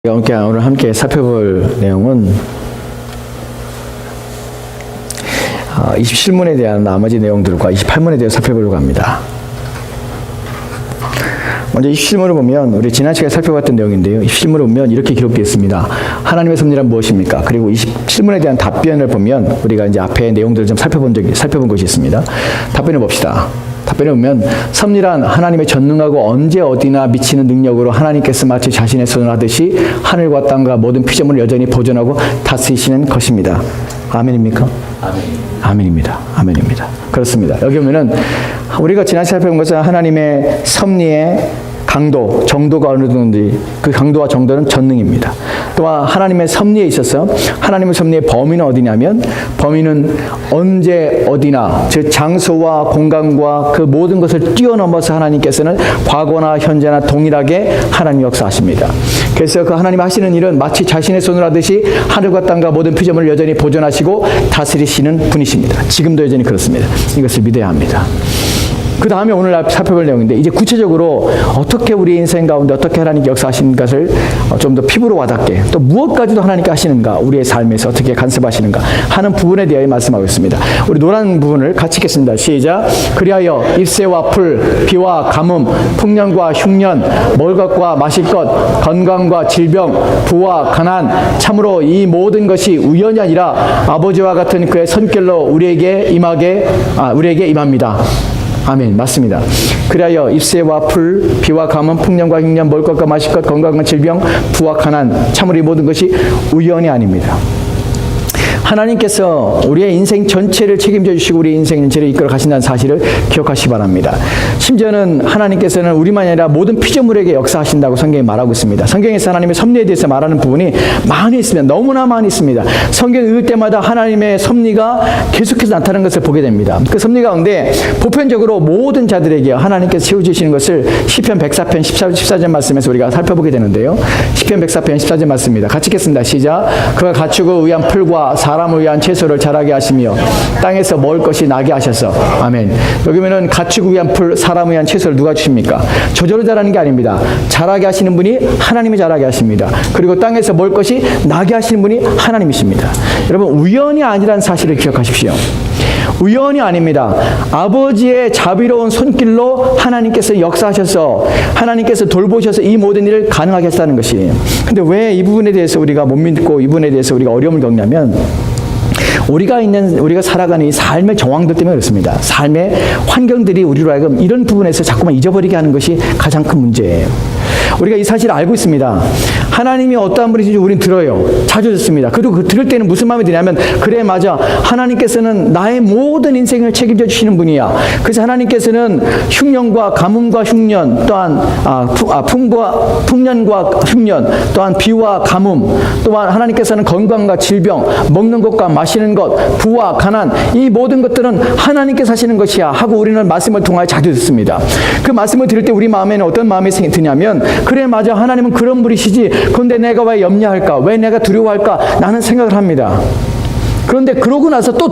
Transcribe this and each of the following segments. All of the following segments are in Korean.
오늘 함께 살펴볼 내용은 27문에 대한 나머지 내용들과 28문에 대해 살펴보려고 합니다. 먼저 27문을 보면 우리 지난 시간에 살펴봤던 내용인데요. 27문을 보면 이렇게 기록되어 있습니다. 하나님의 섭리란 무엇입니까? 그리고 27문에 대한 답변을 보면 우리가 이제 앞에 내용들을 좀 살펴본 것이 있습니다. 답변을 봅시다. 답변을 보면 섭리란 하나님의 전능하고 언제 어디나 미치는 능력으로 하나님께서 마치 자신의 손을 하듯이 하늘과 땅과 모든 피조물을 여전히 보존하고 다스리시는 것입니다. 아멘입니까? 아멘. 아멘입니다. 아멘입니다. 그렇습니다. 여기 보면은 우리가 지난 시간에 살펴본 것은 하나님의 섭리의 강도, 정도가 어느 정도인지 그 강도와 정도는 전능입니다. 또한 하나님의 섭리에 있어서 하나님의 섭리의 범위는 어디냐면 범위는 언제 어디나 즉 장소와 공간과 그 모든 것을 뛰어넘어서 하나님께서는 과거나 현재나 동일하게 하나님 역사하십니다. 그래서 그 하나님 하시는 일은 마치 자신의 손을 하듯이 하늘과 땅과 모든 피조물을 여전히 보존하시고 다스리시는 분이십니다. 지금도 여전히 그렇습니다. 이것을 믿어야 합니다. 그 다음에 오늘 살펴볼 내용인데 이제 구체적으로 어떻게 우리 인생 가운데 어떻게 하나님께 역사하시는 것을 좀 더 피부로 와닿게 또 무엇까지도 하나님께 하시는가 우리의 삶에서 어떻게 간섭하시는가 하는 부분에 대해 말씀하고 있습니다. 우리 노란 부분을 같이 읽겠습니다. 시작. 그리하여 잎새와 풀, 비와 가뭄, 풍년과 흉년, 먹을 것과 마실 것, 건강과 질병, 부와 가난 참으로 이 모든 것이 우연이 아니라 아버지와 같은 그의 선결로 우리에게 임합니다. 아멘. 맞습니다. 그리하여 잎새와 풀, 비와 가뭄, 풍년과 흉년, 먹을 것과 마실 것, 건강과 질병, 부와 가난 참으로 이 모든 것이 우연이 아닙니다. 하나님께서 우리의 인생 전체를 책임져 주시고 우리의 인생 전체를 이끌어 가신다는 사실을 기억하시기 바랍니다. 심지어는 하나님께서는 우리만이 아니라 모든 피조물에게 역사하신다고 성경이 말하고 있습니다. 성경에서 하나님의 섭리에 대해서 말하는 부분이 많이 있습니다. 너무나 많이 있습니다. 성경 읽을 때마다 하나님의 섭리가 계속해서 나타나는 것을 보게 됩니다. 그 섭리 가운데 보편적으로 모든 자들에게 하나님께서 채워주시는 것을 시편 104편 14절 말씀에서 우리가 살펴보게 되는데요. 시편 104편 14절 말씀입니다. 같이 읽겠습니다. 시작. 그가 가축을 위한 풀과 사람을 위한 채소를 자라게 하시며 땅에서 먹을 것이 나게 하셔서. 아멘. 여기 보면은 가축을 위한 풀, 사람을 위한 채소를 누가 주십니까? 저절로 자라는 게 아닙니다. 자라게 하시는 분이 하나님이 자라게 하십니다. 그리고 땅에서 먹을 것이 나게 하시는 분이 하나님이십니다. 여러분 우연이 아니라는 사실을 기억하십시오. 우연이 아닙니다. 아버지의 자비로운 손길로 하나님께서 역사하셔서 하나님께서 돌보셔서 이 모든 일을 가능하게 했다는 것이에요. 근데 왜 이 부분에 대해서 우리가 못 믿고 이 부분에 대해서 우리가 어려움을 겪냐면 우리가 살아가는 이 삶의 정황들 때문에 그렇습니다. 삶의 환경들이 우리로 하여금 이런 부분에서 자꾸만 잊어버리게 하는 것이 가장 큰 문제예요. 우리가 이 사실을 알고 있습니다. 하나님이 어떠한 분이신지 우리는 들어요. 자주 듣습니다. 그리고 그 들을 때는 무슨 마음이 드냐면 그래 맞아. 하나님께서는 나의 모든 인생을 책임져 주시는 분이야. 그래서 하나님께서는 흉년과 가뭄과 흉년 또한 풍년과 흉년 또한 비와 가뭄 또한 하나님께서는 건강과 질병 먹는 것과 마시는 것 부와 가난 이 모든 것들은 하나님께서 하시는 것이야 하고 우리는 말씀을 통하여 자주 듣습니다. 그 말씀을 들을 때 우리 마음에는 어떤 마음이 드냐면 그래 맞아 하나님은 그런 분이시지 그런데 내가 왜 염려할까 왜 내가 두려워할까 나는 생각을 합니다. 그런데 그러고 나서 또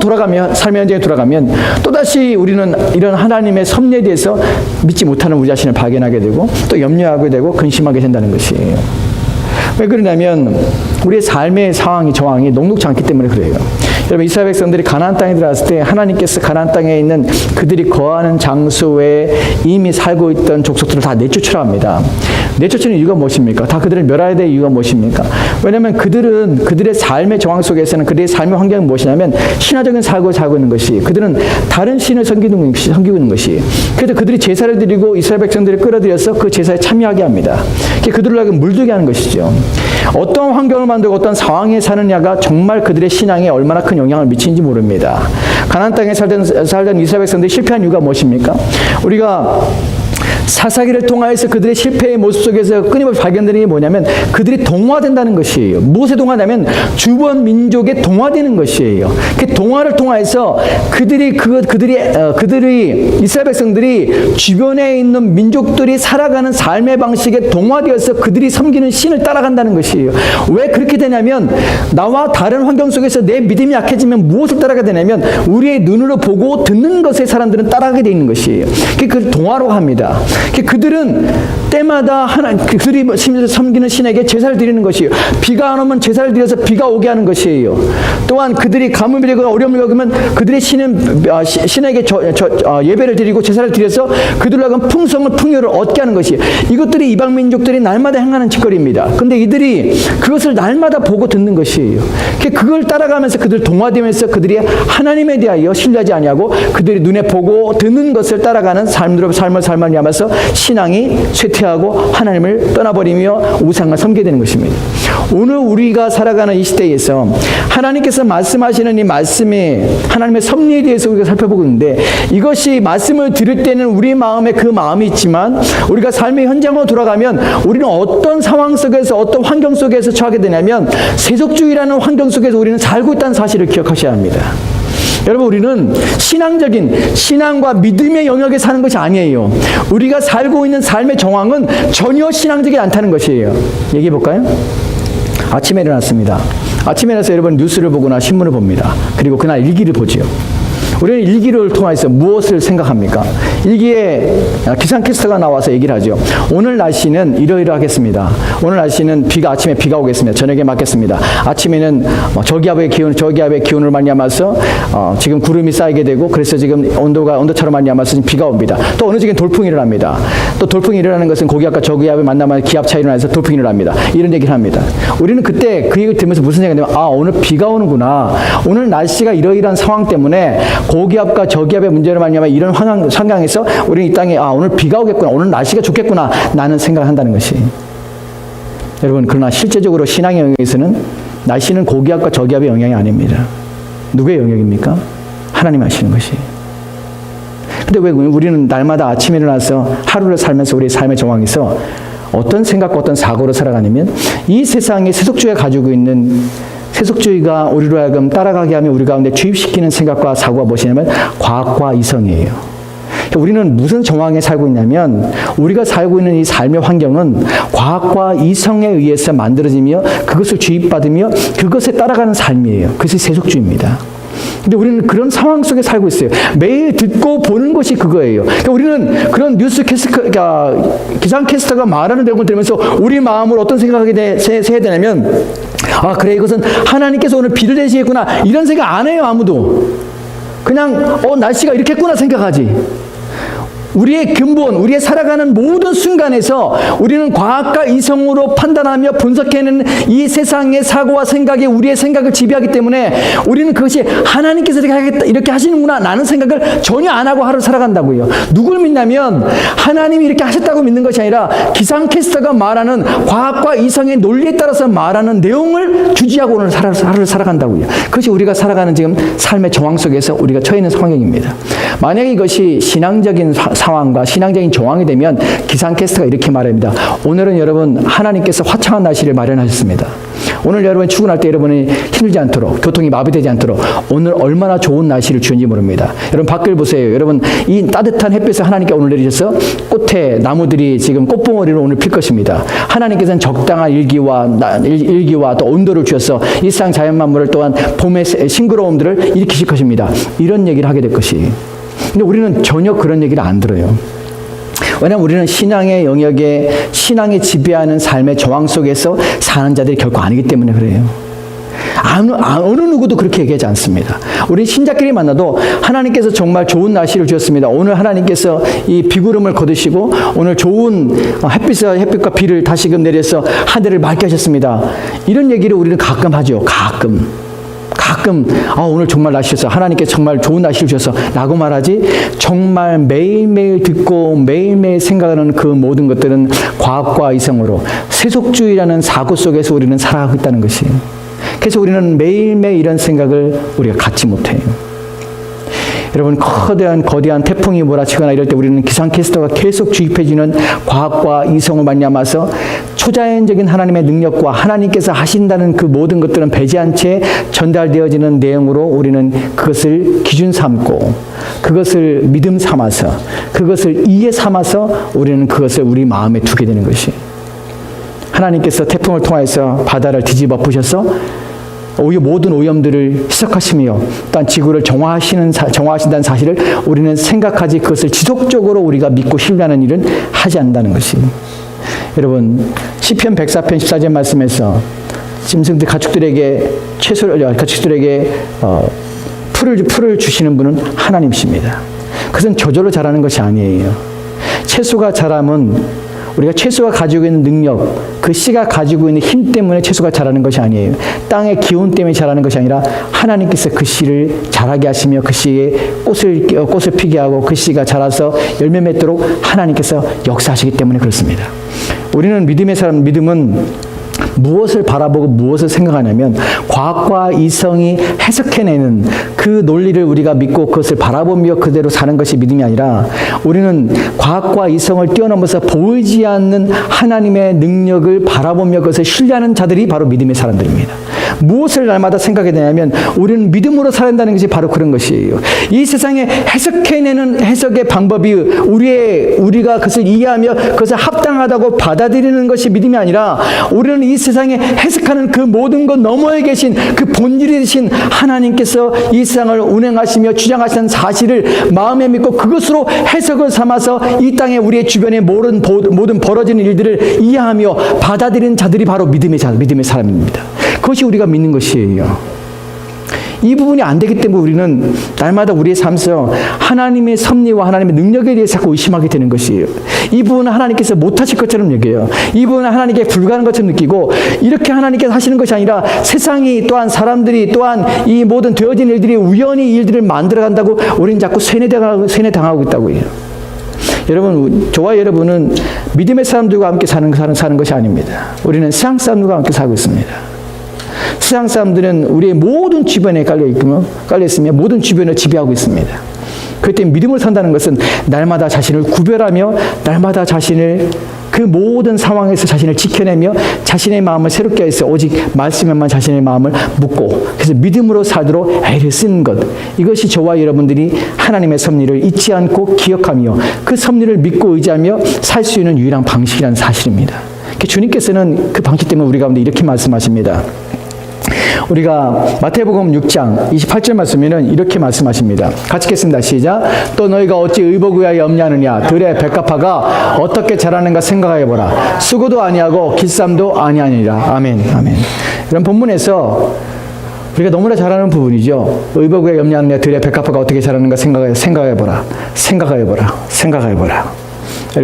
삶의 현장에 돌아가면 또다시 우리는 이런 하나님의 섭리에 대해서 믿지 못하는 우리 자신을 발견하게 되고 또 염려하게 되고 근심하게 된다는 것이에요. 왜 그러냐면 우리의 삶의 정황이 녹록지 않기 때문에 그래요. 여러분 이스라엘 백성들이 가나안 땅에 들어갔을 때 하나님께서 가나안 땅에 있는 그들이 거하는 장소에 이미 살고 있던 족속들을 다 내쫓으라 합니다. 내쫓는 이유가 무엇입니까? 다 그들을 멸해야 될 이유가 무엇입니까? 왜냐하면 그들의 삶의 정황 속에서는 그들의 삶의 환경은 무엇이냐면 신화적인 사고를 살고 있는 것이 그들은 다른 신을 섬기고 있는 것이 그래서 그들이 제사를 드리고 이스라엘 백성들을 끌어들여서 그 제사에 참여하게 합니다. 그들을 하여금 물들게 하는 것이죠. 어떤 환경을 만들고 어떤 상황에 사느냐가 정말 그들의 신앙에 얼마나 큰 영향을 미치는지 모릅니다. 가나안 땅에 살던 이스라엘 백성들이 실패한 이유가 무엇입니까? 우리가 사사기를 통하여서 그들의 실패의 모습 속에서 끊임없이 발견되는 게 뭐냐면 그들이 동화된다는 것이에요. 무엇에 동화냐면 주변 민족에 동화되는 것이에요. 그 동화를 통하여서 그들이 이스라엘 백성들이 주변에 있는 민족들이 살아가는 삶의 방식에 동화되어서 그들이 섬기는 신을 따라간다는 것이에요. 왜 그렇게 되냐면 나와 다른 환경 속에서 내 믿음이 약해지면 무엇을 따라가게 되냐면 우리의 눈으로 보고 듣는 것에 사람들은 따라가게 되어 있는 것이에요. 그걸 동화로 합니다. 그들은 때마다 그들이 섬기는 신에게 제사를 드리는 것이에요. 비가 안 오면 제사를 드려서 비가 오게 하는 것이에요. 또한 그들이 가뭄이 되거나 어려움을 겪으면 그들의 신에게 예배를 드리고 제사를 드려서 그들로 하여금 풍성을 풍요를 얻게 하는 것이에요. 이것들이 이방 민족들이 날마다 행하는 짓거리입니다. 그런데 이들이 그것을 날마다 보고 듣는 것이에요. 그걸 따라가면서 그들 동화되면서 그들이 하나님에 대하여 신뢰하지 아니하고 그들이 눈에 보고 듣는 것을 따라가는 삶을 살면서 신앙이 쇠퇴하고 하나님을 떠나버리며 우상을 섬기게 되는 것입니다. 오늘 우리가 살아가는 이 시대에서 하나님께서 말씀하시는 이 말씀이 하나님의 섭리에 대해서 우리가 살펴보고 있는데, 이것이 말씀을 들을 때는 우리 마음에 그 마음이 있지만 우리가 삶의 현장으로 돌아가면 우리는 어떤 상황 속에서 어떤 환경 속에서 처하게 되냐면 세속주의라는 환경 속에서 우리는 살고 있다는 사실을 기억하셔야 합니다. 여러분, 우리는 신앙과 믿음의 영역에 사는 것이 아니에요. 우리가 살고 있는 삶의 정황은 전혀 신앙적이지 않다는 것이에요. 얘기해 볼까요? 아침에 일어났습니다. 아침에 일어나서 여러분 뉴스를 보거나 신문을 봅니다. 그리고 그날 일기를 보지요. 우리는 일기를 통해서 무엇을 생각합니까? 일기에 기상캐스터가 나와서 얘기를 하죠. 오늘 날씨는 이러이러하겠습니다. 오늘 날씨는 아침에 비가 오겠습니다. 저녁에 맞겠습니다. 아침에는 저기압의 기온을 말미암아서 지금 구름이 쌓이게 되고, 그래서 지금 온도차로 말미암아서 지금 비가 옵니다. 또 어느 지금 돌풍이 일어납니다. 또 돌풍이 일어나는 것은 고기압과 저기압을 만나면 기압 차이로 인해서 돌풍이 일어납니다. 이런 얘기를 합니다. 우리는 그때 그 얘기를 들으면서 무슨 생각이 들냐면, 오늘 비가 오는구나. 오늘 날씨가 이러이러한 상황 때문에 고기압과 저기압의 문제를 말미암아 이런 환경에서 우리는 이 땅에 오늘 비가 오겠구나, 오늘 날씨가 좋겠구나, 나는 생각을 한다는 것이. 여러분, 그러나 실제적으로 신앙의 영역에서는 날씨는 고기압과 저기압의 영향이 아닙니다. 누구의 영역입니까? 하나님 하시는 것이. 근데 왜 우리는 날마다 아침에 일어나서 하루를 살면서 우리의 삶의 정황에서 어떤 생각과 어떤 사고로 살아가냐면, 이 세상에 세속주의가 가지고 있는 세속주의가 우리로 하여금 따라가게 하며 우리 가운데 주입시키는 생각과 사고가 무엇이냐면 과학과 이성이에요. 우리는 무슨 정황에 살고 있냐면, 우리가 살고 있는 이 삶의 환경은 과학과 이성에 의해서 만들어지며 그것을 주입받으며 그것에 따라가는 삶이에요. 그것이 세속주의입니다. 근데 우리는 그런 상황 속에 살고 있어요. 매일 듣고 보는 것이 그거예요. 그러니까 우리는 그런 기상캐스터가 말하는 내용을 들으면서 우리 마음으로 어떤 생각을 해야 되냐면, 그래, 이것은 하나님께서 오늘 비를 내시겠구나, 이런 생각 안 해요. 아무도. 그냥 날씨가 이렇겠구나 생각하지. 우리의 근본, 우리의 살아가는 모든 순간에서 우리는 과학과 이성으로 판단하며 분석해내는 이 세상의 사고와 생각이 우리의 생각을 지배하기 때문에 우리는 그것이 하나님께서 이렇게 하시는구나 라는 생각을 전혀 안 하고 하루 살아간다고요. 누굴 믿냐면 하나님이 이렇게 하셨다고 믿는 것이 아니라 기상캐스터가 말하는 과학과 이성의 논리에 따라서 말하는 내용을 주지하고 오늘 하루를 살아간다고요. 그것이 우리가 살아가는 지금 삶의 정황 속에서 우리가 처해 있는 상황입니다. 만약에 이것이 신앙적인 상황과 신앙적인 정황이 되면 기상캐스터가 이렇게 말합니다. 오늘은 여러분 하나님께서 화창한 날씨를 마련하셨습니다. 오늘 여러분이 출근할 때 여러분이 힘들지 않도록, 교통이 마비되지 않도록 오늘 얼마나 좋은 날씨를 주는지 모릅니다. 여러분 밖을 보세요. 여러분 이 따뜻한 햇빛을 하나님께 오늘 내리셔서 꽃에 나무들이 지금 꽃봉오리로 오늘 필 것입니다. 하나님께서는 적당한 일기와 또 온도를 주셔서 일상 자연 만물을 또한 봄의 싱그러움들을 일으키실 것입니다. 이런 얘기를 하게 될 것이. 근데 우리는 전혀 그런 얘기를 안 들어요. 왜냐하면 우리는 신앙의 영역에 신앙이 지배하는 삶의 저항 속에서 사는 자들이 결코 아니기 때문에 그래요. 어느 누구도 그렇게 얘기하지 않습니다. 우리 신자끼리 만나도 하나님께서 정말 좋은 날씨를 주셨습니다. 오늘 하나님께서 이 비구름을 거두시고 오늘 좋은 햇빛과 비를 다시금 내려서 하늘을 맑게 하셨습니다. 이런 얘기를 우리는 가끔 하죠. 가끔 오늘 정말 날씨 좋았어, 하나님께서 정말 좋은 날씨를 주셔서 라고 말하지, 정말 매일매일 듣고 매일매일 생각하는 그 모든 것들은 과학과 이성으로 세속주의라는 사고 속에서 우리는 살아가고 있다는 것이에요. 그래서 우리는 매일매일 이런 생각을 우리가 갖지 못해요. 여러분, 거대한 태풍이 몰아치거나 이럴 때 우리는 기상캐스터가 계속 주입해주는 과학과 이성을 말미암아서 초자연적인 하나님의 능력과 하나님께서 하신다는 그 모든 것들은 배제한 채 전달되어지는 내용으로 우리는 그것을 기준 삼고 그것을 믿음 삼아서 그것을 이해 삼아서 우리는 그것을 우리 마음에 두게 되는 것이. 하나님께서 태풍을 통해서 바다를 뒤집어 부셔서 모든 오염들을 희석하시며 또한 지구를 정화하신다는 사실을 우리는 생각하지 그것을 지속적으로 우리가 믿고 신뢰하는 일은 하지 않는다는 것이. 여러분 시편 104편 14절 말씀에서 짐승들 가축들에게 풀을 주시는 분은 하나님이십니다. 그것은 저절로 자라는 것이 아니에요. 채소가 자라면 우리가 채소가 가지고 있는 능력, 그 씨가 가지고 있는 힘 때문에 채소가 자라는 것이 아니에요. 땅의 기온 때문에 자라는 것이 아니라 하나님께서 그 씨를 자라게 하시며 그 씨에 꽃을 피게 하고 그 씨가 자라서 열매 맺도록 하나님께서 역사하시기 때문에 그렇습니다. 우리는 믿음은 무엇을 바라보고 무엇을 생각하냐면 과학과 이성이 해석해내는 그 논리를 우리가 믿고 그것을 바라보며 그대로 사는 것이 믿음이 아니라 우리는 과학과 이성을 뛰어넘어서 보이지 않는 하나님의 능력을 바라보며 그것을 신뢰하는 자들이 바로 믿음의 사람들입니다. 무엇을 날마다 생각해야 되냐면 우리는 믿음으로 살아야 한다는 것이 바로 그런 것이에요. 이 세상에 해석해내는 해석의 방법이 우리가 그것을 이해하며 그것을 합당하다고 받아들이는 것이 믿음이 아니라 우리는 이 세상에 해석하는 그 모든 것 너머에 계신 그 본질이 되신 하나님께서 이 세상을 운행하시며 주장하시는 사실을 마음에 믿고 그것으로 해석을 삼아서 이 땅에 우리의 주변에 모든 벌어지는 일들을 이해하며 받아들이는 자들이 바로 믿음의 사람입니다. 그것이 우리가 믿는 것이에요. 이 부분이 안 되기 때문에 우리는 날마다 우리의 삶에서 하나님의 섭리와 하나님의 능력에 대해서 자꾸 의심하게 되는 것이에요. 이 부분은 하나님께서 못하실 것처럼 여겨요. 이 부분은 하나님께 불가능한 것처럼 느끼고 이렇게 하나님께서 하시는 것이 아니라 세상이 또한 사람들이 또한 이 모든 되어진 일들이 우연히 일들을 만들어간다고 우리는 자꾸 세뇌당하고 있다고 해요. 여러분, 저와 여러분은 믿음의 사람들과 함께 사는 것이 아닙니다. 우리는 세상 사람들과 함께 살고 있습니다. 세상 사람들은 우리의 모든 주변에 깔려있으며 모든 주변을 지배하고 있습니다. 그렇기 때문에 믿음을 산다는 것은 날마다 자신을 구별하며 날마다 자신을 그 모든 상황에서 자신을 지켜내며 자신의 마음을 새롭게 해서 오직 말씀에만 자신의 마음을 묻고 그래서 믿음으로 살도록 애를 쓰는 것, 이것이 저와 여러분들이 하나님의 섭리를 잊지 않고 기억하며 그 섭리를 믿고 의지하며 살 수 있는 유일한 방식이라는 사실입니다. 주님께서는 그 방식 때문에 우리 가운데 이렇게 말씀하십니다. 우리가 마태복음 6장 28절 말씀에는 이렇게 말씀하십니다. 같이 읽겠습니다. 시작. 또 너희가 어찌 의복의하에 염려하느냐. 들의 백합화가 어떻게 자라는가 생각하여보라. 수고도 아니하고 길쌈도 아니하니라. 아멘. 아멘. 이런 본문에서 우리가 너무나 잘 아는 부분이죠. 의복의하에 염려하느냐. 들의 백합화가 어떻게 자라는가 생각해보라.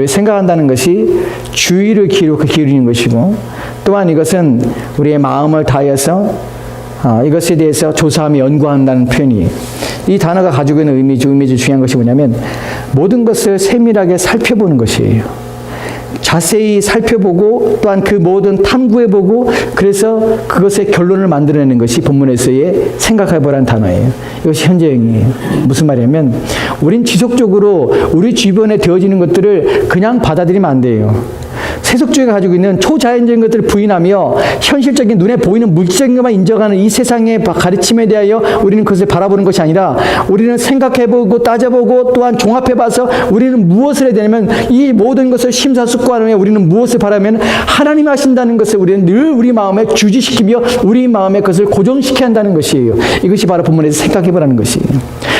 생각한다는 것이 주의를 기울이는 것이고 또한 이것은 우리의 마음을 다해서 이것에 대해서 조사하며 연구한다는 표현이, 이 단어가 가지고 있는 의미 중 중요한 것이 뭐냐면 모든 것을 세밀하게 살펴보는 것이에요. 자세히 살펴보고 또한 그 모든 탐구해보고 그래서 그것의 결론을 만들어내는 것이 본문에서의 생각해보라는 단어예요. 이것이 현재형이에요. 무슨 말이냐면 우린 지속적으로 우리 주변에 되어지는 것들을 그냥 받아들이면 안 돼요. 세속주의가 가지고 있는 초자연적인 것들을 부인하며 현실적인 눈에 보이는 물질적인 것만 인정하는 이 세상의 가르침에 대하여 우리는 그것을 바라보는 것이 아니라 우리는 생각해보고 따져보고 또한 종합해봐서 우리는 무엇을 해야 되냐면 이 모든 것을 심사숙고하며 우리는 무엇을 바라면 하나님 하신다는 것을 우리는 늘 우리 마음에 주지시키며 우리 마음에 그것을 고정시켜야 한다는 것이에요. 이것이 바로 본문에서 생각해보라는 것이에요.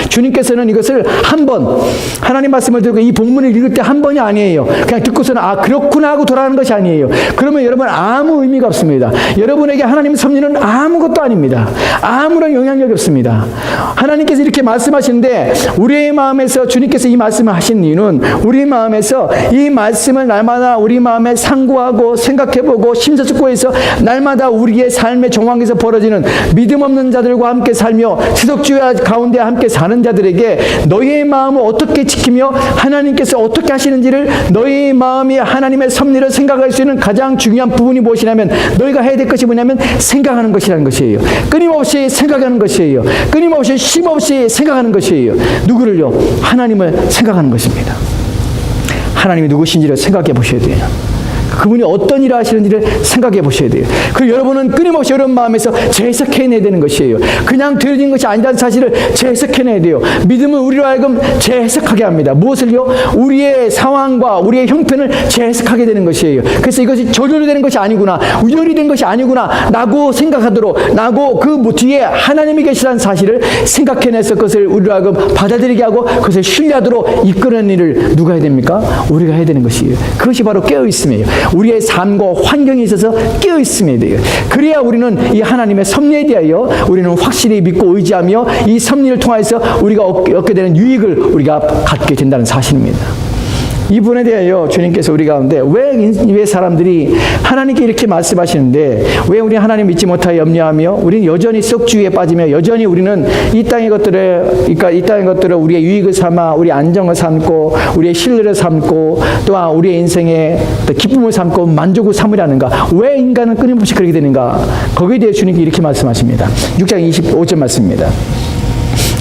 주님께서는 이것을 한 번 하나님 말씀을 듣고 이 본문을 읽을 때 한 번이 아니에요. 그냥 듣고서는 그렇구나 하고 돌아가는 것이 아니에요. 그러면 여러분 아무 의미가 없습니다. 여러분에게 하나님의 섭리는 아무것도 아닙니다. 아무런 영향력이 없습니다. 하나님께서 이렇게 말씀하시는데 우리의 마음에서 주님께서 이 말씀을 하신 이유는 우리 마음에서 이 말씀을 날마다 우리 마음에 상고하고 생각해보고 심사숙고해서 날마다 우리의 삶의 정황에서 벌어지는 믿음 없는 자들과 함께 살며 세속주의 가운데 함께 사는 자들에게 너희의 마음을 어떻게 지키며 하나님께서 어떻게 하시는지를 너희의 마음이 하나님의 섭리를 생각할 수 있는 가장 중요한 부분이 무엇이냐면 너희가 해야 될 것이 뭐냐면 생각하는 것이라는 것이에요. 끊임없이 생각하는 것이에요. 끊임없이 쉼없이 생각하는 것이에요. 누구를요? 하나님을 생각하는 것입니다. 하나님이 누구신지를 생각해 보셔야 돼요. 그분이 어떤 일을 하시는지를 생각해 보셔야 돼요. 그리고 여러분은 끊임없이 여러분 마음에서 재해석해내야 되는 것이에요. 그냥 들어진 것이 아니라는 사실을 재해석해내야 돼요. 믿음은 우리로 하여금 재해석하게 합니다. 무엇을요? 우리의 상황과 우리의 형편을 재해석하게 되는 것이에요. 그래서 이것이 저절로 되는 것이 아니구나, 우연히 된 것이 아니구나 라고 생각하도록, 나고 그 뒤에 하나님이 계시다는 사실을 생각해내서 그것을 우리로 하여금 받아들이게 하고 그것을 신뢰하도록 이끄는 일을 누가 해야 됩니까? 우리가 해야 되는 것이에요. 그것이 바로 깨어있음이에요. 우리의 삶과 환경에 있어서 깨어있음이 돼요. 그래야 우리는 이 하나님의 섭리에 대하여 우리는 확실히 믿고 의지하며 이 섭리를 통해서 우리가 얻게 되는 유익을 우리가 갖게 된다는 사실입니다. 이 부분에 대하여 주님께서 우리 가운데 왜 사람들이 하나님께 이렇게 말씀하시는데 왜 우리 하나님 믿지 못하여 염려하며 우리는 여전히 썩주의에 빠지며 여전히 우리는 이 땅의 것들을 우리의 유익을 삼아 우리 안정을 삼고 우리의 신뢰를 삼고 또한 우리의 인생의 기쁨을 삼고 만족을 삼으려는가? 왜 인간은 끊임없이 그렇게 되는가? 거기에 대해 주님께 이렇게 말씀하십니다. 6장 25절 말씀입니다.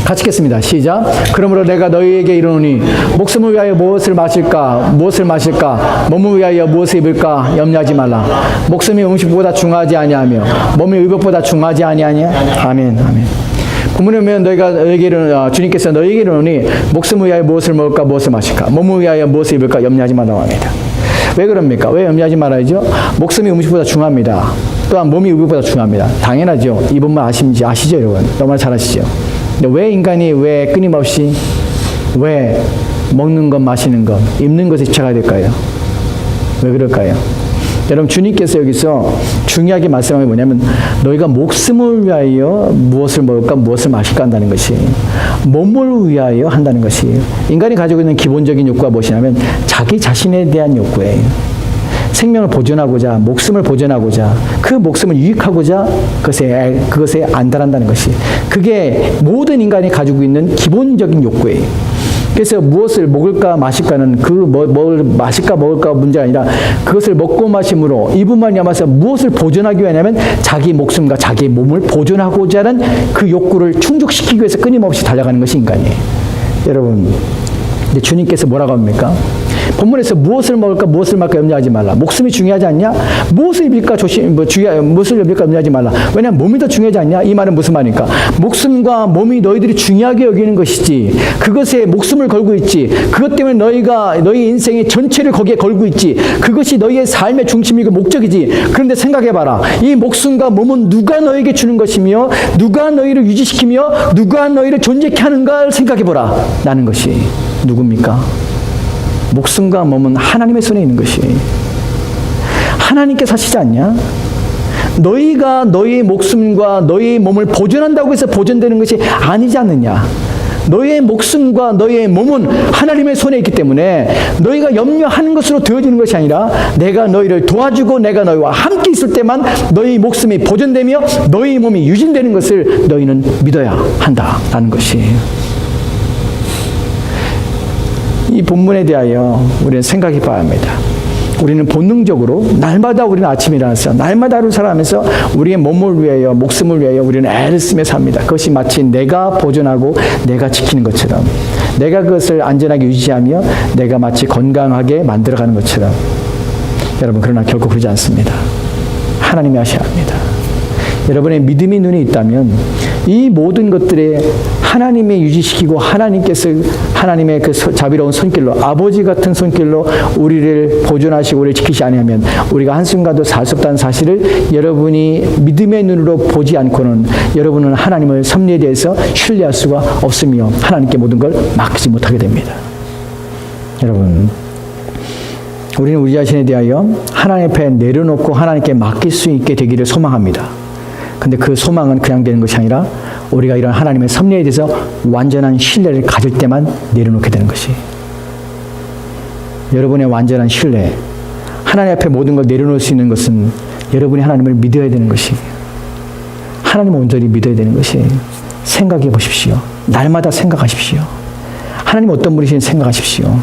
같이 읽겠습니다. 시작. 그러므로 내가 너희에게 이르노니 목숨을 위하여 무엇을 마실까 몸을 위하여 무엇을 입을까 염려하지 말라. 목숨이 음식보다 중하지 아니하며 몸이 의복보다 중하지 아니하냐. 아멘. 본문에 보면 주님께서 너희에게 이르노니 목숨을 위하여 무엇을 먹을까 무엇을 마실까 몸을 위하여 무엇을 입을까 염려하지 말라고 합니다. 왜 그럽니까? 왜 염려하지 말아야죠? 목숨이 음식보다 중합니다. 또한 몸이 의복보다 중합니다. 당연하죠. 이 부분 아시죠 여러분? 너무나 잘 아시죠? 근데 왜 인간이 왜 끊임없이 왜 먹는 것, 마시는 것, 입는 것에 집착해야 될까요? 왜 그럴까요? 여러분 주님께서 여기서 중요하게 말씀하는 게 뭐냐면 너희가 목숨을 위하여 무엇을 먹을까 무엇을 마실까 한다는 것이 몸을 위하여 한다는 것이 인간이 가지고 있는 기본적인 욕구가 무엇이냐면 자기 자신에 대한 욕구예요. 생명을 보존하고자, 목숨을 보존하고자, 그 목숨을 유익하고자 그것에 안달한다는 것이 그게 모든 인간이 가지고 있는 기본적인 욕구예요. 그래서 무엇을 먹을까 마실까는 뭘 마실까 먹을까 문제가 아니라 그것을 먹고 마심으로 이분만 남아서 무엇을 보존하기 위하냐면 자기 목숨과 자기 몸을 보존하고자 하는 그 욕구를 충족시키기 위해서 끊임없이 달려가는 것이 인간이에요. 여러분, 근데 주님께서 뭐라고 합니까? 본문에서 무엇을 먹을까 무엇을 마실까 염려하지 말라. 목숨이 중요하지 않냐? 무엇을 입을까 무엇을 입을까 염려하지 말라. 왜냐하면 몸이 더 중요하지 않냐? 이 말은 무슨 말입니까? 목숨과 몸이 너희들이 중요하게 여기는 것이지 그것에 목숨을 걸고 있지 그것 때문에 너희 인생의 전체를 거기에 걸고 있지 그것이 너희의 삶의 중심이고 목적이지. 그런데 생각해봐라. 이 목숨과 몸은 누가 너에게 주는 것이며 누가 너희를 유지시키며 누가 너희를 존재케 하는가를 생각해보라 라는 것이 누굽니까? 목숨과 몸은 하나님의 손에 있는 것이 하나님께 사시지 않냐? 너희가 너희의 목숨과 너희의 몸을 보존한다고 해서 보존되는 것이 아니지 않느냐? 너희의 목숨과 너희의 몸은 하나님의 손에 있기 때문에 너희가 염려하는 것으로 되어지는 것이 아니라 내가 너희를 도와주고 내가 너희와 함께 있을 때만 너희 목숨이 보존되며 너희 몸이 유진되는 것을 너희는 믿어야 한다라는 것이에요. 이 본문에 대하여 우리는 생각해 봐야 합니다. 우리는 본능적으로 날마다 우리는 아침에 일어나서 날마다 하루 살아가면서 우리의 몸을 위하여 목숨을 위하여 우리는 애를 쓰며 삽니다. 그것이 마치 내가 보존하고 내가 지키는 것처럼 내가 그것을 안전하게 유지하며 내가 마치 건강하게 만들어가는 것처럼 여러분 그러나 결코 그러지 않습니다. 하나님이 하셔야 합니다. 여러분의 믿음의 눈이 있다면 이 모든 것들에 하나님이 유지시키고 하나님의 그 자비로운 손길로 아버지 같은 손길로 우리를 보존하시고 우리를 지키지 않으면 우리가 한순간도 살 수 없다는 사실을 여러분이 믿음의 눈으로 보지 않고는 여러분은 하나님의 섭리에 대해서 신뢰할 수가 없으며 하나님께 모든 걸 맡기지 못하게 됩니다. 여러분 우리는 우리 자신에 대하여 하나님 앞에 내려놓고 하나님께 맡길 수 있게 되기를 소망합니다. 근데 그 소망은 그냥 되는 것이 아니라 우리가 이런 하나님의 섭리에 대해서 완전한 신뢰를 가질 때만 내려놓게 되는 것이 여러분의 완전한 신뢰 하나님 앞에 모든 걸 내려놓을 수 있는 것은 여러분이 하나님을 믿어야 되는 것이 하나님을 온전히 믿어야 되는 것이 생각해 보십시오. 날마다 생각하십시오. 하나님 어떤 분이신지 생각하십시오.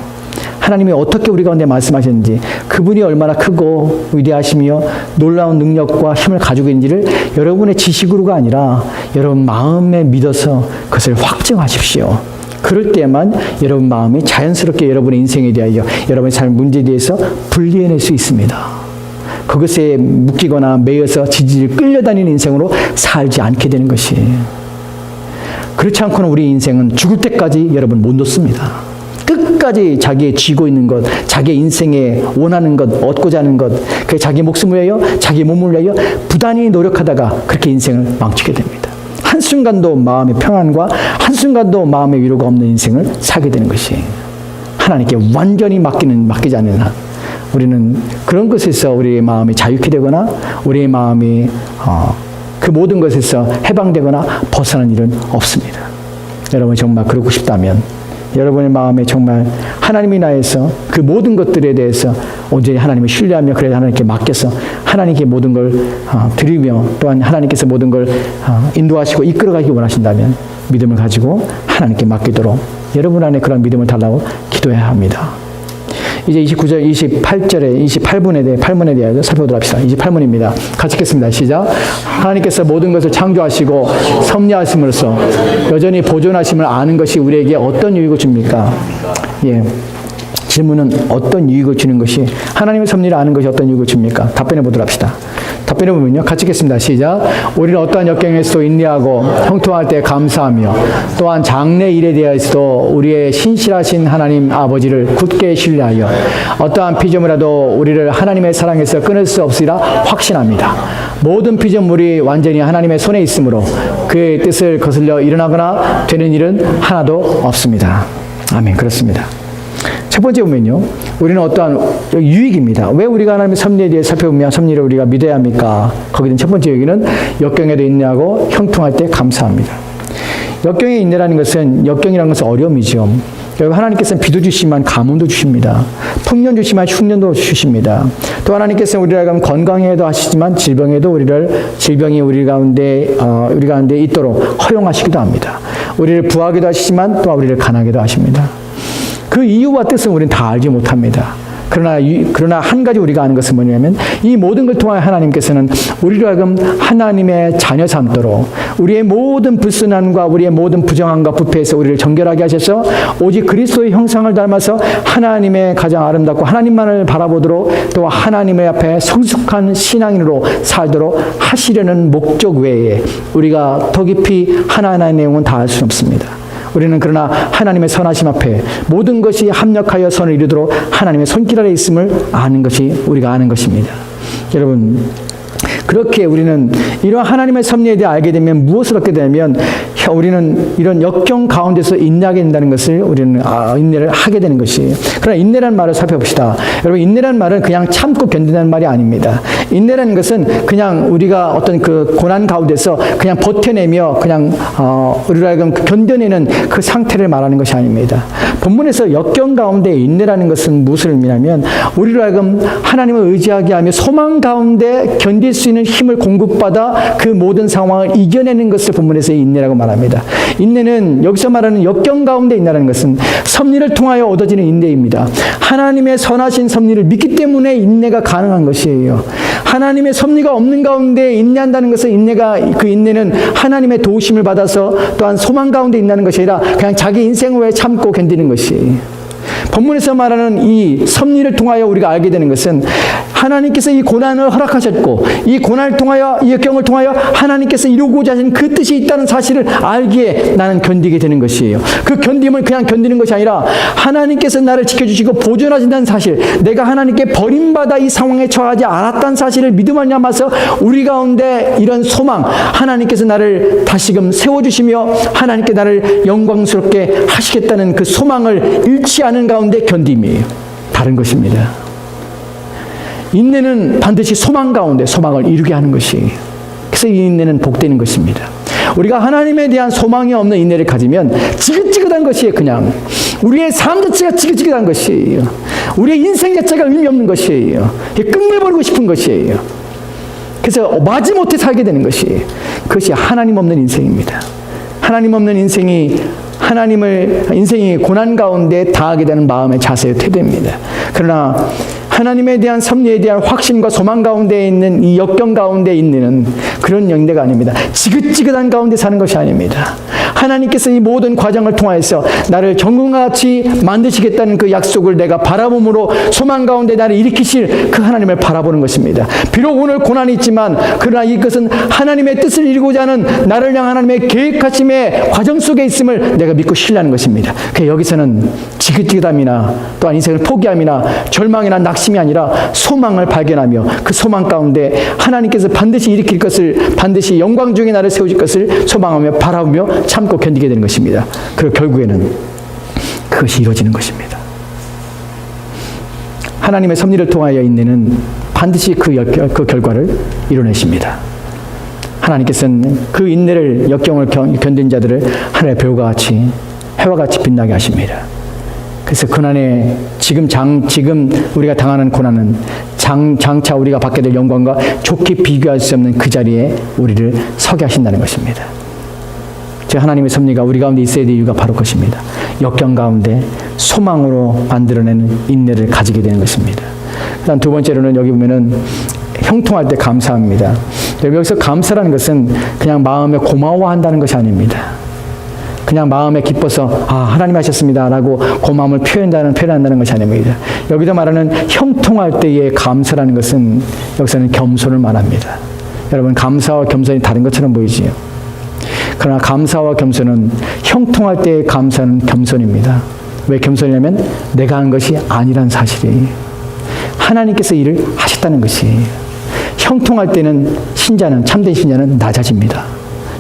하나님이 어떻게 우리 가운데 말씀하셨는지 그분이 얼마나 크고 위대하시며 놀라운 능력과 힘을 가지고 있는지를 여러분의 지식으로가 아니라 여러분 마음에 믿어서 그것을 확증하십시오. 그럴 때만 여러분 마음이 자연스럽게 여러분의 인생에 대하여 여러분의 삶 문제에 대해서 분리해낼 수 있습니다. 그것에 묶이거나 매여서 지지를 끌려다니는 인생으로 살지 않게 되는 것이에요. 그렇지 않고는 우리 인생은 죽을 때까지 여러분 못 놓습니다. 끝까지 자기의 쥐고 있는 것, 자기의 인생에 원하는 것, 얻고자 하는 것, 그 자기 목숨을 위하여, 자기 몸을 위하여 부단히 노력하다가 그렇게 인생을 망치게 됩니다. 한순간도 마음의 평안과 한순간도 마음의 위로가 없는 인생을 살게 되는 것이에요. 하나님께 완전히 맡기지 않는 한 우리는 그런 것에서 우리의 마음이 자유케 되거나 우리의 마음이 그 모든 것에서 해방되거나 벗어나는 일은 없습니다. 여러분 정말 그러고 싶다면 여러분의 마음에 정말 하나님이 나에서 그 모든 것들에 대해서 온전히 하나님을 신뢰하며 그래서 하나님께 맡겨서 하나님께 모든 걸 드리며 또한 하나님께서 모든 걸 인도하시고 이끌어가기 원하신다면 믿음을 가지고 하나님께 맡기도록 여러분 안에 그런 믿음을 달라고 기도해야 합니다. 이제 29절, 28절에 28문에 대하여 살펴보도록 합시다. 28문입니다. 같이 읽겠습니다. 시작. 하나님께서 모든 것을 창조하시고 섭리하심으로써 여전히 보존하심을 아는 것이 우리에게 어떤 유익을 줍니까? 예. 질문은 어떤 유익을 주는 것이 하나님의 섭리를 아는 것이 어떤 유익을 줍니까? 답변해 보도록 합시다. 답변해 보면요. 같이 읽겠습니다. 시작. 우리는 어떠한 역경에서도 인내하고 형통할 때 감사하며 또한 장래 일에 대해서도 우리의 신실하신 하나님 아버지를 굳게 신뢰하여 어떠한 피조물이라도 우리를 하나님의 사랑에서 끊을 수 없으리라 확신합니다. 모든 피조물이 완전히 하나님의 손에 있으므로 그의 뜻을 거슬려 일어나거나 되는 일은 하나도 없습니다. 아멘. 그렇습니다. 첫 번째 보면요. 우리는 어떠한 유익입니다. 왜 우리가 하나님의 섭리에 대해 살펴보면 섭리를 우리가 믿어야 합니까? 거기에 대한 첫 번째 얘기는 역경에도 인내하고 형통할 때 감사합니다. 역경에 인내라는 것은 역경이라는 것은 어려움이죠. 결국 하나님께서는 비도 주시지만 가뭄도 주십니다. 풍년 주시지만 흉년도 주십니다. 또 하나님께서는 우리를 건강에도 하시지만 질병이 우리 가운데 있도록 허용하시기도 합니다. 우리를 부하기도 하시지만 또 우리를 가난하게도 하십니다. 그 이유와 뜻은 우리는 다 알지 못합니다. 그러나 한 가지 우리가 아는 것은 뭐냐면 이 모든 걸 통하여 하나님께서는 우리로 하여금 하나님의 자녀 삼도록 우리의 모든 불순함과 우리의 모든 부정함과 부패에서 우리를 정결하게 하셔서 오직 그리스도의 형상을 닮아서 하나님의 가장 아름답고 하나님만을 바라보도록 또 하나님의 앞에 성숙한 신앙인으로 살도록 하시려는 목적 외에 우리가 더 깊이 하나하나의 내용은 다 알 수는 없습니다. 우리는 그러나 하나님의 선하심 앞에 모든 것이 합력하여 선을 이루도록 하나님의 손길 아래 있음을 아는 것이 우리가 아는 것입니다. 여러분 그렇게 우리는 이러한 하나님의 섭리에 대해 알게 되면 무엇을 얻게 되냐면 우리는 이런 역경 가운데서 인내하게 된다는 것을 우리는 인내를 하게 되는 것이에요. 그러나 인내라는 말을 살펴봅시다. 여러분 인내라는 말은 그냥 참고 견딘다는 말이 아닙니다. 인내라는 것은 그냥 우리가 어떤 그 고난 가운데서 그냥 버텨내며 그냥 우리로 하여금 견뎌내는 그 상태를 말하는 것이 아닙니다. 본문에서 역경 가운데 인내라는 것은 무엇을 의미하냐면 우리로 하여금 하나님을 의지하게 하며 소망 가운데 견딜 수 있는 힘을 공급받아 그 모든 상황을 이겨내는 것을 본문에서 인내라고 말합니다. 인내는 여기서 말하는 역경 가운데 인내라는 것은 섭리를 통하여 얻어지는 인내입니다. 하나님의 선하신 섭리를 믿기 때문에 인내가 가능한 것이에요. 하나님의 섭리가 없는 가운데 인내한다는 것은 그 인내는 하나님의 도우심을 받아서 또한 소망 가운데 인내하는 것이 아니라 그냥 자기 인생을 위해 참고 견디는 것이에요. 본문에서 말하는 이 섭리를 통하여 우리가 알게 되는 것은 하나님께서 이 고난을 허락하셨고 이 고난을 통하여 이 역경을 통하여 하나님께서 이루고자 하신 그 뜻이 있다는 사실을 알기에 나는 견디게 되는 것이에요. 그 견딤을 그냥 견디는 것이 아니라 하나님께서 나를 지켜주시고 보존하신다는 사실, 내가 하나님께 버림받아 이 상황에 처하지 않았다는 사실을 믿음을 담아서 우리 가운데 이런 소망, 하나님께서 나를 다시금 세워주시며 하나님께 나를 영광스럽게 하시겠다는 그 소망을 잃지 않은 가운데 견딤이에요. 다른 것입니다. 인내는 반드시 소망 가운데 소망을 이루게 하는 것이에요. 그래서 이 인내는 복되는 것입니다. 우리가 하나님에 대한 소망이 없는 인내를 가지면 지긋지긋한 것이에요. 그냥 우리의 삶 자체가 지긋지긋한 것이에요. 우리의 인생 자체가 의미 없는 것이에요. 끝내버리고 싶은 것이에요. 그래서 마지못해 살게 되는 것이에요. 그것이 하나님 없는 인생입니다. 하나님 없는 인생이 인생이 고난 가운데 당하게 되는 마음의 자세의 태도입니다. 그러나 하나님에 대한 섭리에 대한 확신과 소망 가운데 있는 이 역경 가운데 있는 그런 영대가 아닙니다. 지긋지긋한 가운데 사는 것이 아닙니다. 하나님께서 이 모든 과정을 통하여서 나를 정금같이 만드시겠다는 그 약속을 내가 바라봄으로 소망 가운데 나를 일으키실 그 하나님을 바라보는 것입니다. 비록 오늘 고난이 있지만 그러나 이것은 하나님의 뜻을 이루고자 하는 나를 향한 하나님의 계획하심의 과정 속에 있음을 내가 믿고 신뢰하는 것입니다. 그래서 여기서는 지긋지긋함이나 또한 인생을 포기함이나 절망이나 낙심이 아니라 소망을 발견하며 그 소망 가운데 하나님께서 반드시 일으킬 것을, 반드시 영광 중에 나를 세우실 것을 소망하며 바라보며 참고 견디게 되는 것입니다. 그리고 결국에는 그것이 이루어지는 것입니다. 하나님의 섭리를 통하여 인내는 반드시 그 결과를 이뤄내십니다. 하나님께서는 그 인내를, 역경을 견딘 자들을 하늘의 별과 같이, 해와 같이 빛나게 하십니다. 그래서 고난에 지금 우리가 당하는 고난은 장차 우리가 받게 될 영광과 좋게 비교할 수 없는 그 자리에 우리를 서게 하신다는 것입니다. 즉 하나님의 섭리가 우리 가운데 있어야 될 이유가 바로 그것입니다. 역경 가운데 소망으로 만들어내는 인내를 가지게 되는 것입니다. 그다음 두 번째로는 여기 보면은 형통할 때 감사합니다. 여기서 감사라는 것은 그냥 마음에 고마워한다는 것이 아닙니다. 그냥 마음에 기뻐서 하나님 하셨습니다 라고 고마움을 표현한다는 것이 아닙니다. 여기서 말하는 형통할 때의 감사라는 것은 여기서는 겸손을 말합니다. 여러분, 감사와 겸손이 다른 것처럼 보이지요. 그러나 감사와 겸손은, 형통할 때의 감사는 겸손입니다. 왜 겸손이냐면 내가 한 것이 아니란 사실이에요. 하나님께서 일을 하셨다는 것이에요. 형통할 때는 참된 신자는 낮아집니다.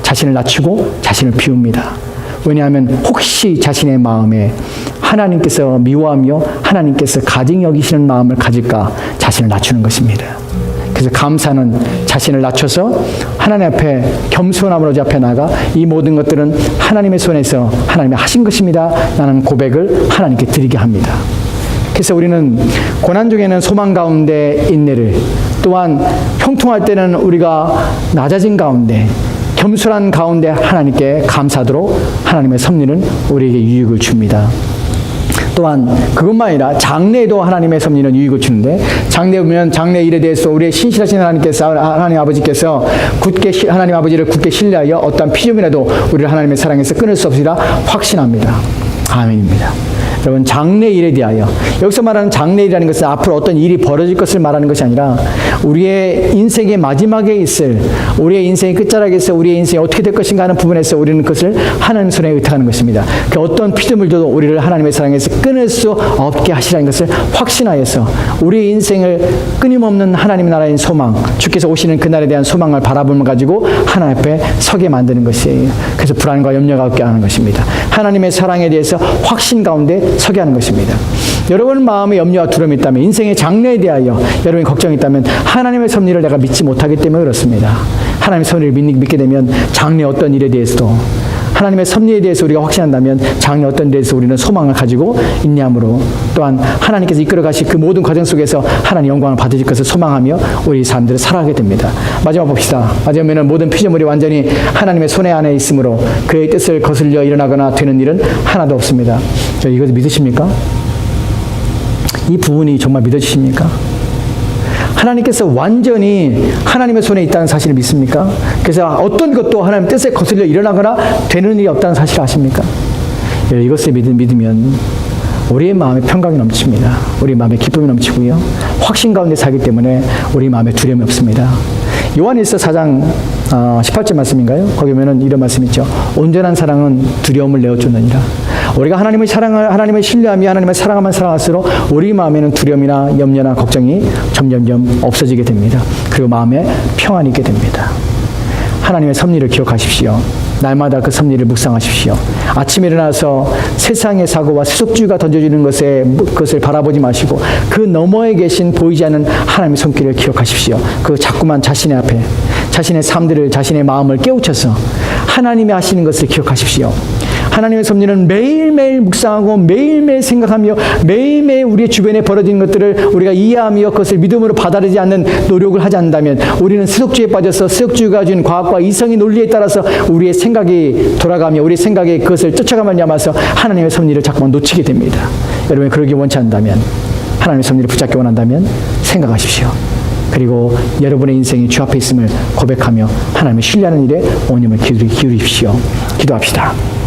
자신을 낮추고 자신을 비웁니다. 왜냐하면 혹시 자신의 마음에 하나님께서 미워하며 하나님께서 가증히 여기시는 마음을 가질까 자신을 낮추는 것입니다. 그래서 감사는 자신을 낮춰서 하나님 앞에 겸손함으로 앞에 나가 이 모든 것들은 하나님의 손에서 하나님이 하신 것입니다 라는 고백을 하나님께 드리게 합니다. 그래서 우리는 고난 중에는 소망 가운데 인내를, 또한 형통할 때는 우리가 낮아진 가운데 겸손한 가운데 하나님께 감사하도록 하나님의 섭리는 우리에게 유익을 줍니다. 또한 그것만 아니라 장래에도 하나님의 섭리는 유익을 주는데, 장래 보면 장래 일에 대해서 우리의 신실하신 하나님 아버지께서 하나님 아버지를 굳게 신뢰하여 어떠한 피조물이라도 우리를 하나님의 사랑에서 끊을 수 없으리라 확신합니다. 아멘입니다. 여러분, 장래 일에 대하여, 여기서 말하는 장래 일이라는 것은 앞으로 어떤 일이 벌어질 것을 말하는 것이 아니라 우리의 인생의 마지막에 있을, 우리의 인생의 끝자락에서 우리의 인생이 어떻게 될 것인가 하는 부분에서 우리는 그것을 하나님 손에 의탁하는 것입니다. 그 어떤 피조물도 우리를 하나님의 사랑에서 끊을 수 없게 하시라는 것을 확신하여서 우리의 인생을 끊임없는 하나님의 나라인 소망, 주께서 오시는 그날에 대한 소망을 바라보면 가지고 하나님 앞에 서게 만드는 것이에요. 그래서 불안과 염려가 없게 하는 것입니다. 하나님의 사랑에 대해서 확신 가운데 서게 하는 것입니다. 여러분 마음에 염려와 두려움이 있다면, 인생의 장래에 대하여 여러분이 걱정이 있다면 하나님의 섭리를 내가 믿지 못하기 때문에 그렇습니다. 하나님의 섭리를 믿게 되면 장래 어떤 일에 대해서도, 하나님의 섭리에 대해서 우리가 확신한다면 장래 어떤 일에 대해서 우리는 소망을 가지고 인내함으로, 또한 하나님께서 이끌어 가실 그 모든 과정 속에서 하나님 영광을 받으실 것을 소망하며 우리 사람들을 살아가게 됩니다. 마지막 봅시다. 마지막에는 모든 피조물이 완전히 하나님의 손에 안에 있으므로 그의 뜻을 거슬려 일어나거나 되는 일은 하나도 없습니다. 이것을 믿으십니까? 이 부분이 정말 믿어지십니까? 하나님께서 완전히 하나님의 손에 있다는 사실을 믿습니까? 그래서 어떤 것도 하나님 뜻에 거슬려 일어나거나 되는 일이 없다는 사실을 아십니까? 이것을 믿으면 우리의 마음에 평강이 넘칩니다. 우리 마음에 기쁨이 넘치고요, 확신 가운데 살기 때문에 우리 마음에 두려움이 없습니다. 요한일서 4장 18절 말씀인가요? 거기 보면은 이런 말씀이 있죠. 온전한 사랑은 두려움을 내어쫓느니라. 우리가 하나님을 신뢰하며 하나님을 사랑하면 사랑할수록 우리 마음에는 두려움이나 염려나 걱정이 점점점 없어지게 됩니다. 그리고 마음에 평안이 있게 됩니다. 하나님의 섭리를 기억하십시오. 날마다 그 섭리를 묵상하십시오. 아침에 일어나서 세상의 사고와 세속주의가 던져주는 것을 바라보지 마시고 그 너머에 계신 보이지 않는 하나님의 손길을 기억하십시오. 그 자꾸만 자신의 앞에 자신의 삶들을, 자신의 마음을 깨우쳐서 하나님이 하시는 것을 기억하십시오. 하나님의 섭리는 매일매일 묵상하고 매일매일 생각하며 매일매일 우리의 주변에 벌어지는 것들을 우리가 이해하며 그것을 믿음으로 받아들이지 않는 노력을 하지 않는다면 우리는 세속주의에 빠져서 세속주의가 준 과학과 이성의 논리에 따라서 우리의 생각이 돌아가며 우리의 생각에 그것을 쫓아가면 야마서 하나님의 섭리를 자꾸만 놓치게 됩니다. 여러분, 그러기 원치 않는다면 하나님의 섭리를 붙잡기 원한다면 생각하십시오. 그리고 여러분의 인생이 주 앞에 있음을 고백하며 하나님을 신뢰하는 일에 온 힘을 기울이십시오. 기도합시다.